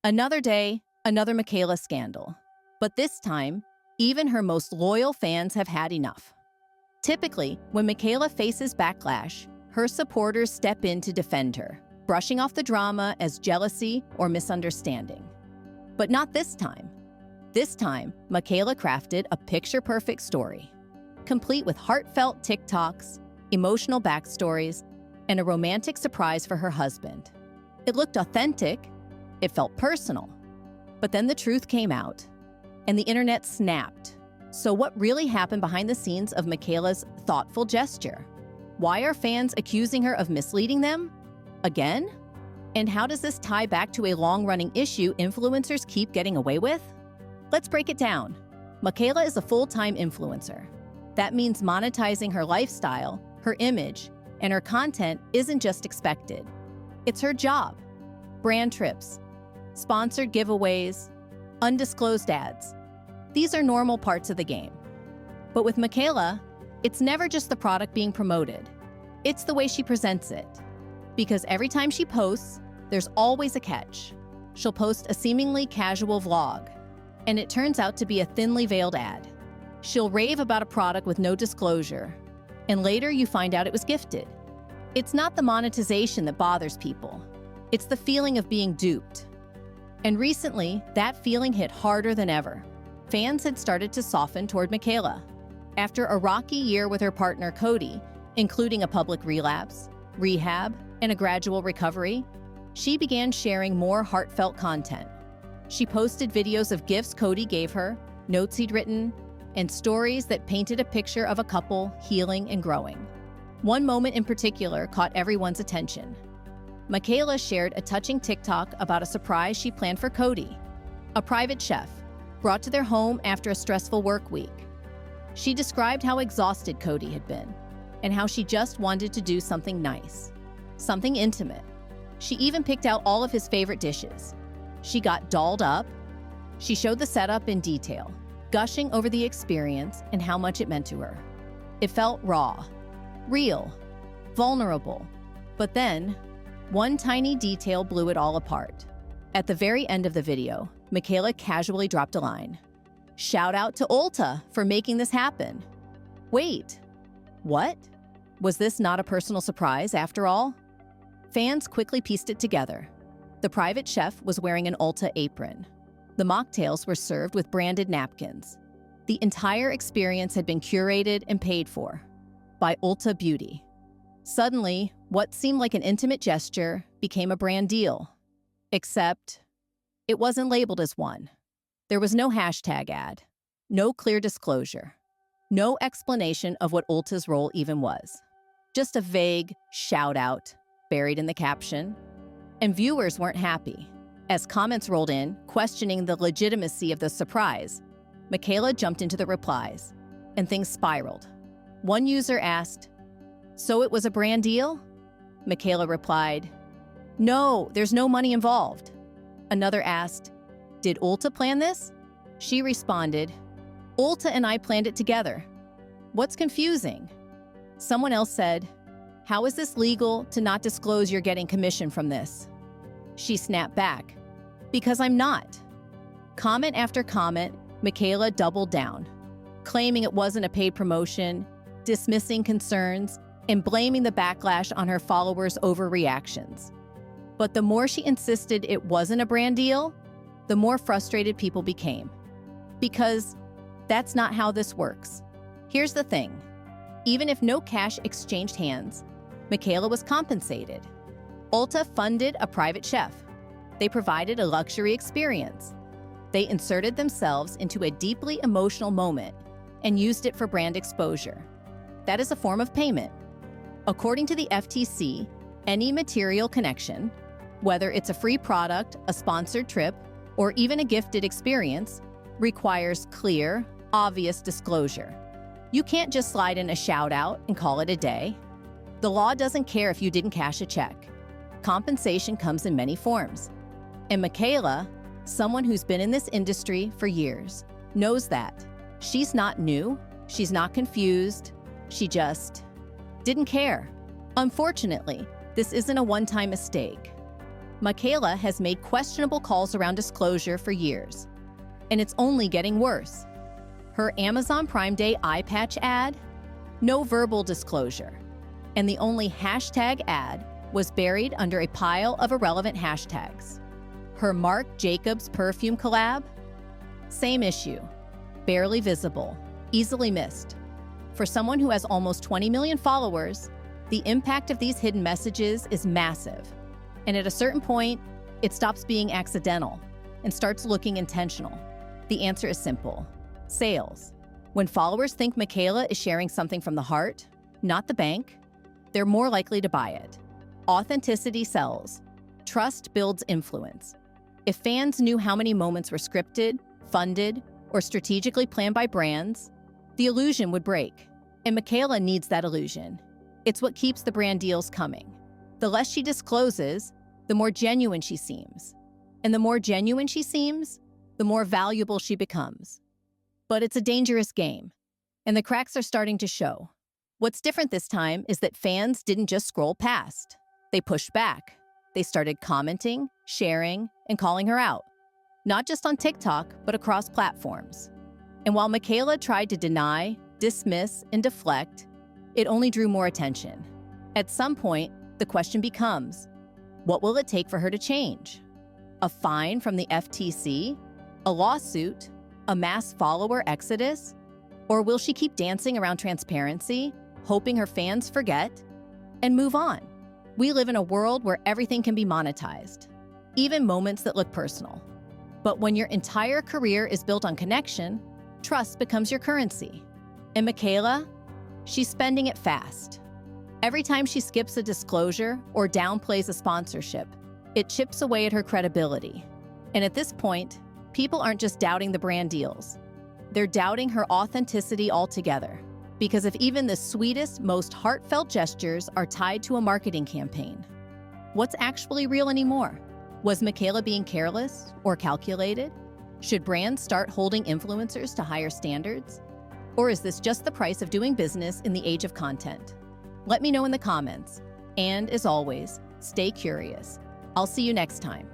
Another day, another Michaela scandal. But this time, even her most loyal fans have had enough. Typically, when Michaela faces backlash, her supporters step in to defend her, brushing off the drama as jealousy or misunderstanding. But not this time. This time, Michaela crafted a picture-perfect story, complete with heartfelt TikToks, emotional backstories, and a romantic surprise for her husband. It looked authentic, it felt personal. But then the truth came out, and the internet snapped. So what really happened behind the scenes of Michaela's thoughtful gesture? Why are fans accusing her of misleading them? Again? And how does this tie back to a long-running issue influencers keep getting away with? Let's break it down. Michaela is a full-time influencer. That means monetizing her lifestyle, her image, and her content isn't just expected. It's her job. Brand trips, sponsored giveaways, undisclosed ads. These are normal parts of the game. But with Michaela, it's never just the product being promoted. It's the way she presents it. Because every time she posts, there's always a catch. She'll post a seemingly casual vlog, and it turns out to be a thinly veiled ad. She'll rave about a product with no disclosure, and later you find out it was gifted. It's not the monetization that bothers people. It's the feeling of being duped. And recently, that feeling hit harder than ever. Fans had started to soften toward Michaela. After a rocky year with her partner Cody, including a public relapse, rehab, and a gradual recovery, she began sharing more heartfelt content. She posted videos of gifts Cody gave her, notes he'd written, and stories that painted a picture of a couple healing and growing. One moment in particular caught everyone's attention. Michaela shared a touching TikTok about a surprise she planned for Cody, a private chef, brought to their home after a stressful work week. She described how exhausted Cody had been, and how she just wanted to do something nice, something intimate. She even picked out all of his favorite dishes. She got dolled up. She showed the setup in detail, gushing over the experience and how much it meant to her. It felt raw, real, vulnerable. But then, one tiny detail blew it all apart. At the very end of the video, Michaela casually dropped a line. "Shout out to Ulta for making this happen." Wait, what? Was this not a personal surprise after all? Fans quickly pieced it together. The private chef was wearing an Ulta apron. The mocktails were served with branded napkins. The entire experience had been curated and paid for by Ulta Beauty. Suddenly, what seemed like an intimate gesture became a brand deal. Except, it wasn't labeled as one. There was no hashtag ad, no clear disclosure, no explanation of what Ulta's role even was. Just a vague shout-out buried in the caption. And viewers weren't happy. As comments rolled in, questioning the legitimacy of the surprise, Michaela jumped into the replies, and things spiraled. One user asked, "So it was a brand deal?" Michaela replied, "No, there's no money involved." Another asked, "Did Ulta plan this?" She responded, "Ulta and I planned it together. What's confusing?" Someone else said, "How is this legal to not disclose you're getting commission from this?" She snapped back, "Because I'm not." Comment after comment, Michaela doubled down, claiming it wasn't a paid promotion, dismissing concerns, and blaming the backlash on her followers' overreactions. But the more she insisted it wasn't a brand deal, the more frustrated people became. Because that's not how this works. Here's the thing. Even if no cash exchanged hands, Michaela was compensated. Ulta funded a private chef. They provided a luxury experience. They inserted themselves into a deeply emotional moment and used it for brand exposure. That is a form of payment. According to the FTC, any material connection, whether it's a free product, a sponsored trip, or even a gifted experience, requires clear, obvious disclosure. You can't just slide in a shout-out and call it a day. The law doesn't care if you didn't cash a check. Compensation comes in many forms. And Michaela, someone who's been in this industry for years, knows that. She's not new, she's not confused, she just didn't care. Unfortunately, this isn't a one-time mistake. Michaela has made questionable calls around disclosure for years, and it's only getting worse. Her Amazon Prime Day eye patch ad? No verbal disclosure. And the only hashtag ad was buried under a pile of irrelevant hashtags. Her Marc Jacobs perfume collab? Same issue. Barely visible, easily missed. For someone who has almost 20 million followers, the impact of these hidden messages is massive. And at a certain point, it stops being accidental and starts looking intentional. The answer is simple: sales. When followers think Michaela is sharing something from the heart, not the bank, they're more likely to buy it. Authenticity sells. Trust builds influence. If fans knew how many moments were scripted, funded, or strategically planned by brands, the illusion would break. And Michaela needs that illusion. It's what keeps the brand deals coming. The less she discloses, the more genuine she seems. And the more genuine she seems, the more valuable she becomes. But it's a dangerous game, and the cracks are starting to show. What's different this time is that fans didn't just scroll past. They pushed back. They started commenting, sharing, and calling her out. Not just on TikTok, but across platforms. And while Michaela tried to deny, dismiss, and deflect, it only drew more attention. At some point, the question becomes, what will it take for her to change? A fine from the FTC? A lawsuit? A mass follower exodus? Or will she keep dancing around transparency, hoping her fans forget, and move on? We live in a world where everything can be monetized, even moments that look personal. But when your entire career is built on connection, trust becomes your currency. And Michaela, she's spending it fast. Every time she skips a disclosure or downplays a sponsorship, it chips away at her credibility. And at this point, people aren't just doubting the brand deals. They're doubting her authenticity altogether. Because if even the sweetest, most heartfelt gestures are tied to a marketing campaign, what's actually real anymore? Was Michaela being careless or calculated? Should brands start holding influencers to higher standards? Or is this just the price of doing business in the age of content? Let me know in the comments. And as always, stay curious. I'll see you next time.